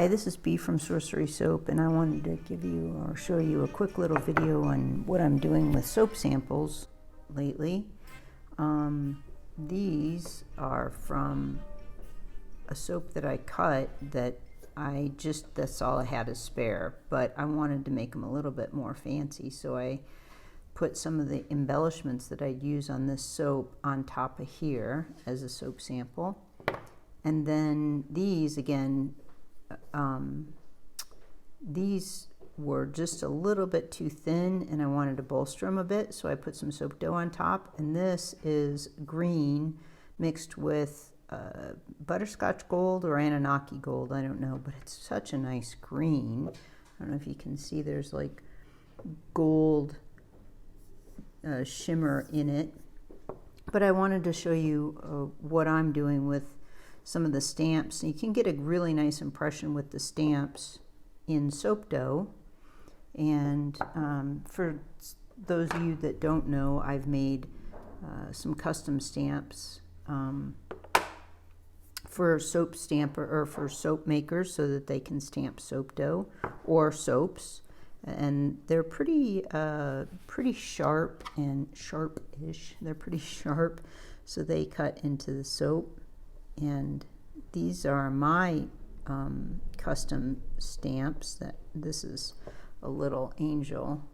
Hi, this is B from Sorcery Soap, and I wanted to give you or show you a quick little video on what I'm doing with soap samples lately. These are from a soap that I cut that that's all I had to spare, but I wanted to make them a little bit more fancy, so I put some of the embellishments that I'd use on this soap on top of here as a soap sample. And then these, again, these were just a little bit too thin and I wanted to bolster them a bit, so I put some soap dough on top. And this is green mixed with butterscotch gold or Anunnaki gold, I don't know, but it's such a nice green. I don't know if you can see, there's like gold shimmer in it. But I wanted to show you what I'm doing with some of the stamps. You can get a really nice impression with the stamps in soap dough. And for those of you that don't know, I've made some custom stamps for soap stamper or for soap makers so that they can stamp soap dough or soaps. And they're pretty sharp and sharp-ish. They're pretty sharp, so they cut into the soap. And these are my custom stamps. This is a little angel,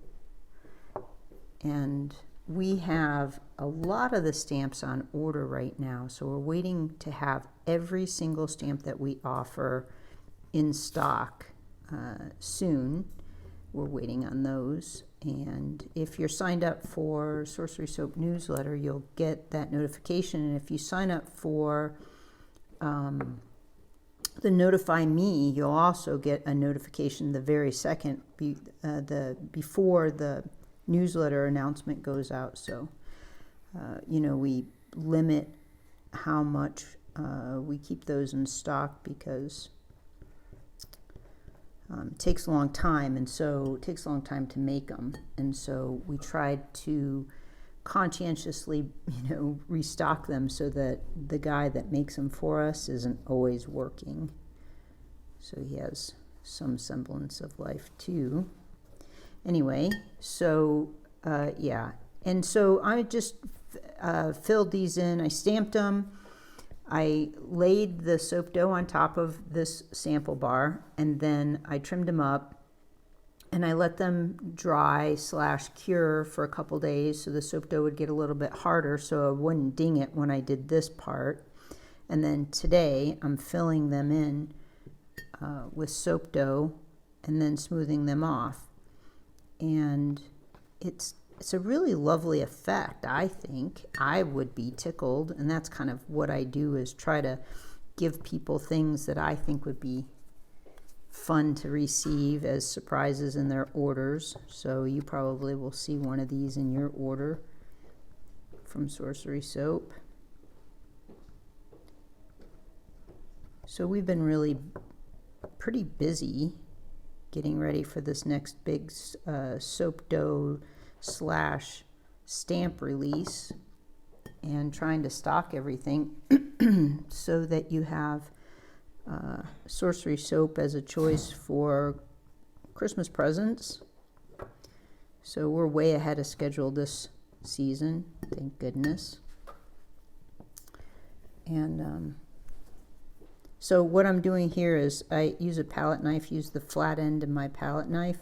and we have a lot of the stamps on order right now, so we're waiting to have every single stamp that we offer in stock soon. We're waiting on those, and if you're signed up for Sorcery Soap newsletter, you'll get that notification. And if you sign up for the notify me, you'll also get a notification the very second before the newsletter announcement goes out. So you know, we limit how much we keep those in stock because it takes a long time, and so it takes a long time to make them, and so we tried to conscientiously, you know, restock them so that the guy that makes them for us isn't always working, so he has some semblance of life too. Anyway, so yeah, and so I just filled these in. I stamped them. I laid the soap dough on top of this sample bar, and then I trimmed them up and I let them dry / cure for a couple days so the soap dough would get a little bit harder so I wouldn't ding it when I did this part. And then today I'm filling them in with soap dough and then smoothing them off. And it's a really lovely effect, I think. I would be tickled, and that's kind of what I do, is try to give people things that I think would be fun to receive as surprises in their orders. So you probably will see one of these in your order from Sorcery Soap. So we've been really pretty busy getting ready for this next big soap dough / stamp release and trying to stock everything so that you have Sorcery Soap as a choice for Christmas presents. So we're way ahead of schedule this season, thank goodness. And so what I'm doing here is I use a palette knife, use the flat end of my palette knife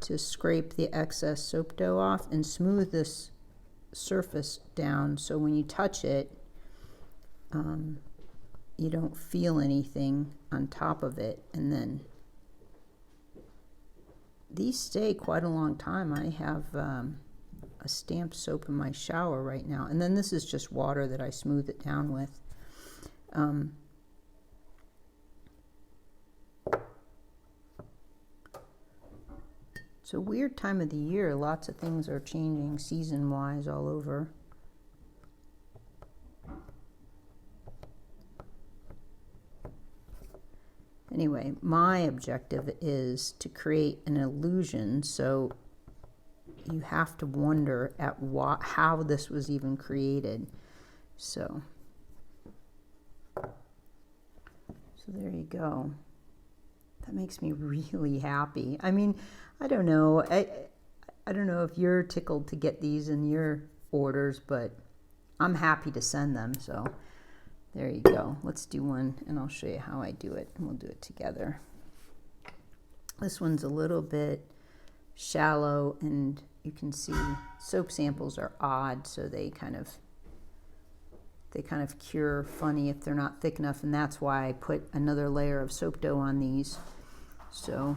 to scrape the excess soap dough off and smooth this surface down so when you touch it, you don't feel anything on top of it. And then these stay quite a long time. I have a stamped soap in my shower right now, and then this is just water that I smooth it down with. It's a weird time of the year. Lots of things are changing season-wise all over. Anyway, my objective is to create an illusion, so you have to wonder at how this was even created. So there you go. that makes me really happy. I mean, I don't know. I don't know if you're tickled to get these in your orders, but I'm happy to send them. So there you go. Let's do one, and I'll show you how I do it, and we'll do it together. This one's a little bit shallow, and you can see soap samples are odd, so they kind of cure funny if they're not thick enough, and that's why I put another layer of soap dough on these. So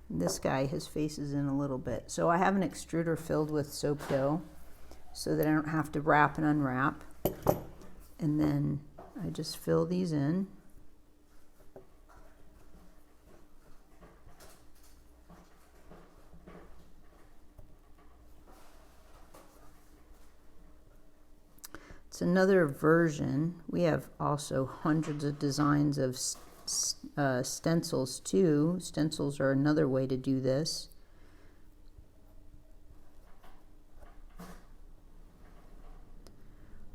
this guy, his face is in a little bit. So I have an extruder filled with soap dough so that I don't have to wrap and unwrap. And then I just fill these in. It's another version. We have also hundreds of designs of stencils too. Stencils are another way to do this.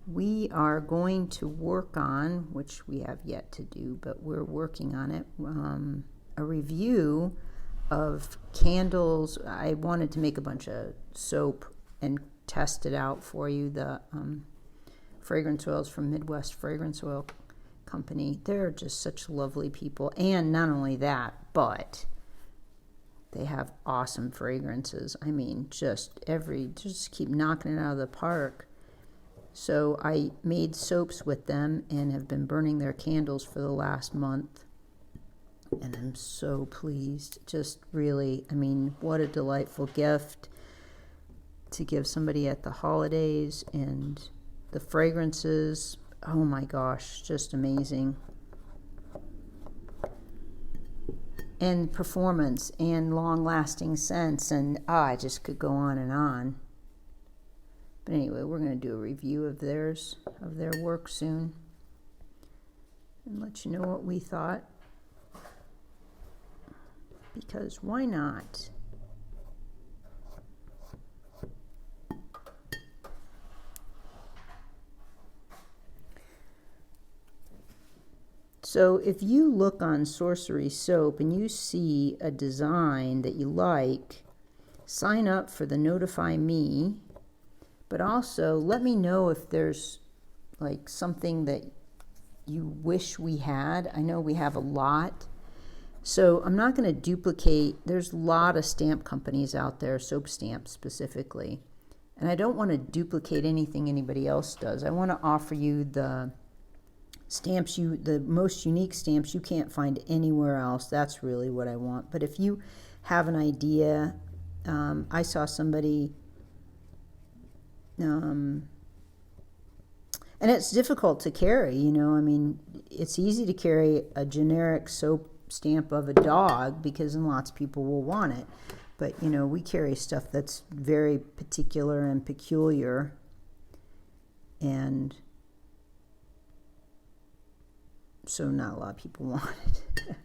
We are going to work on, which we have yet to do, but we're working on it, a review of candles. I wanted to make a bunch of soap and test it out for you. The fragrance oils from Midwest Fragrance Oil Company. They're just such lovely people. And not only that, but they have awesome fragrances. I mean, just keep knocking it out of the park. So I made soaps with them and have been burning their candles for the last month. And I'm so pleased. Just really, I mean, what a delightful gift to give somebody at the holidays. And the fragrances, oh my gosh, just amazing. And performance and long-lasting scents, and I just could go on and on. But anyway, we're going to do a review of their work soon and let you know what we thought, because why not? So if you look on Sorcery Soap and you see a design that you like, sign up for the Notify Me, but also let me know if there's like something that you wish we had. I know we have a lot. So I'm not going to duplicate. There's a lot of stamp companies out there, soap stamps specifically. And I don't want to duplicate anything anybody else does. I want to offer you the stamps, the most unique stamps you can't find anywhere else. That's really what I want. But if you have an idea, I saw somebody, and it's difficult to carry, you know. I mean, it's easy to carry a generic soap stamp of a dog because lots of people will want it. But, you know, we carry stuff that's very particular and peculiar. And so not a lot of people want it.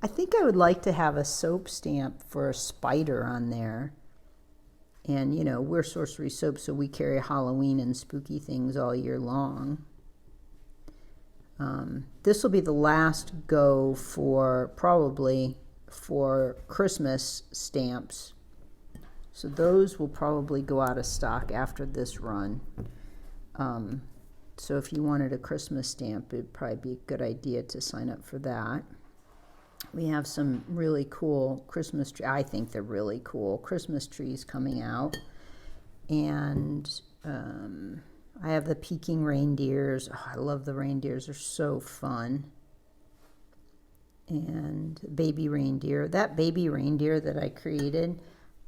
I think I would like to have a soap stamp for a spider on there. And, you know, we're Sorcery Soap, so we carry Halloween and spooky things all year long. This will be the last go for Christmas stamps. So those will probably go out of stock after this run. So if you wanted a Christmas stamp, it'd probably be a good idea to sign up for that. We have some really cool Christmas trees. I think they're really cool Christmas trees coming out. And I have the peking reindeers. Oh, I love the reindeers. They're so fun. And baby reindeer. That baby reindeer that I created,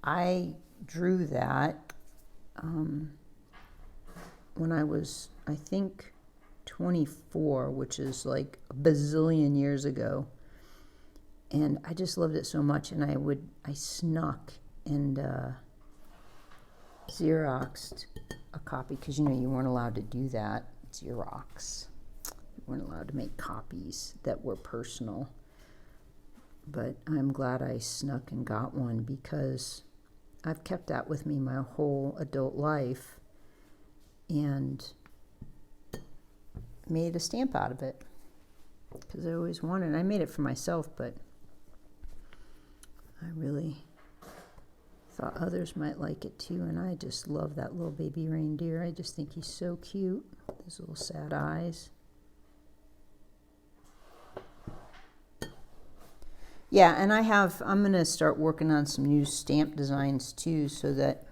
I drew that when I was, I think, 24, which is like a bazillion years ago. And I just loved it so much, and I snuck and Xeroxed a copy, because, you know, you weren't allowed to do that. Xerox. You weren't allowed to make copies that were personal. But I'm glad I snuck and got one, because I've kept that with me my whole adult life and made a stamp out of it because I always wanted it. I made it for myself, but I really thought others might like it too, and I just love that little baby reindeer. I just think he's so cute. Those little sad eyes. Yeah, and I'm going to start working on some new stamp designs too, so that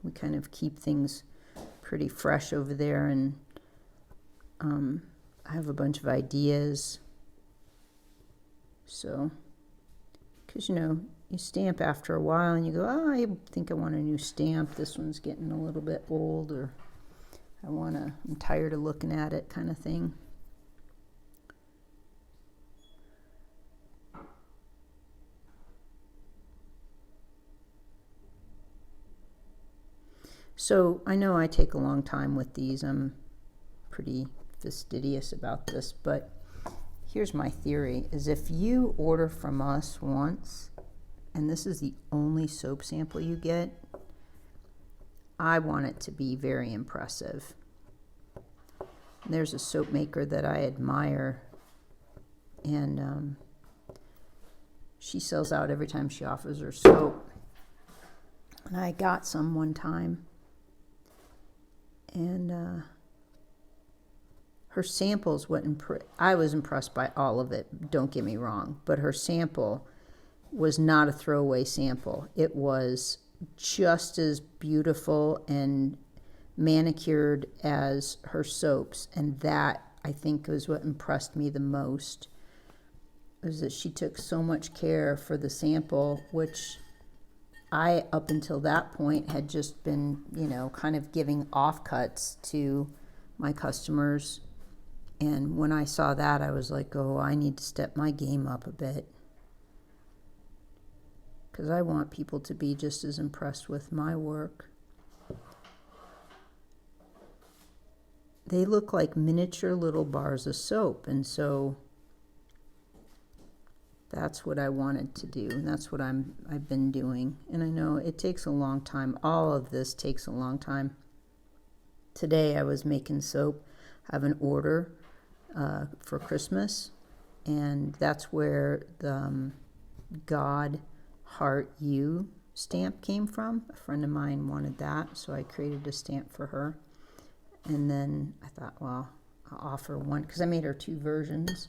we kind of keep things pretty fresh over there. And I have a bunch of ideas. So, because, you know, you stamp after a while and you go, oh, I think I want a new stamp. This one's getting a little bit old, or I'm tired of looking at it, kind of thing. So I know I take a long time with these. I'm pretty fastidious about this, but here's my theory, is if you order from us once, and this is the only soap sample you get, I want it to be very impressive. There's a soap maker that I admire, and she sells out every time she offers her soap. And I got some one time, and her samples, I was impressed by all of it, don't get me wrong, but her sample was not a throwaway sample. It was just as beautiful and manicured as her soaps, and that, I think, was what impressed me the most, was that she took so much care for the sample, which I, up until that point, had just been, you know, kind of giving offcuts to my customers. And when I saw that, I was like, oh, I need to step my game up a bit, because I want people to be just as impressed with my work. They look like miniature little bars of soap, and so that's what I wanted to do, and that's what I've been doing. And I know it takes a long time. All of this takes a long time. Today I was making soap. I have an order for Christmas, and that's where the God Heart You stamp came from. A friend of mine wanted that, so I created a stamp for her. And then I thought, well, I'll offer one, because I made her 2 versions,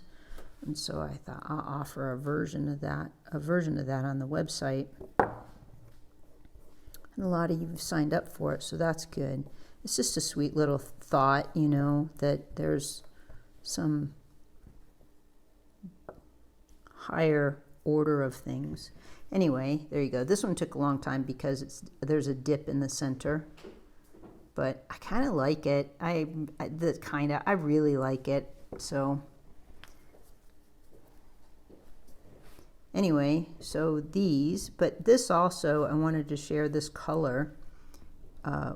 and so I thought I'll offer a version of that on the website. And a lot of you have signed up for it, so that's good. It's just a sweet little thought, you know, that there's some higher order of things. Anyway, there you go. This one took a long time because there's a dip in the center, but I kind of like it. I really like it. So anyway, so but this also, I wanted to share this color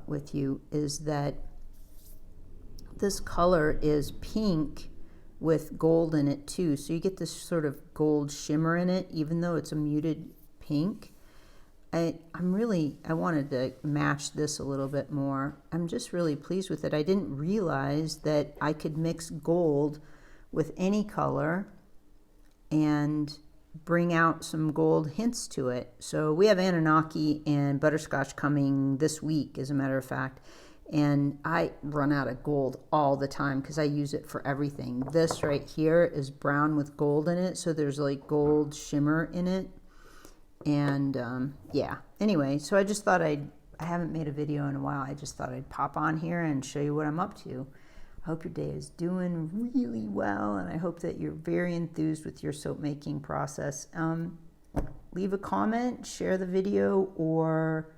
with you, is that this color is pink with gold in it too. So you get this sort of gold shimmer in it, even though it's a muted pink. I wanted to match this a little bit more. I'm just really pleased with it. I didn't realize that I could mix gold with any color and bring out some gold hints to it. So we have Anunnaki and Butterscotch coming this week, as a matter of fact. And I run out of gold all the time because I use it for everything. This right here is brown with gold in it, so there's like gold shimmer in it. And yeah, anyway, so I just thought I haven't made a video in a while. I just thought I'd pop on here and show you what I'm up to. I hope your day is doing really well, and I hope that you're very enthused with your soap making process. Leave a comment, share the video, or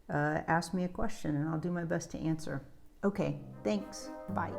ask me a question, and I'll do my best to answer. Okay, thanks. Bye.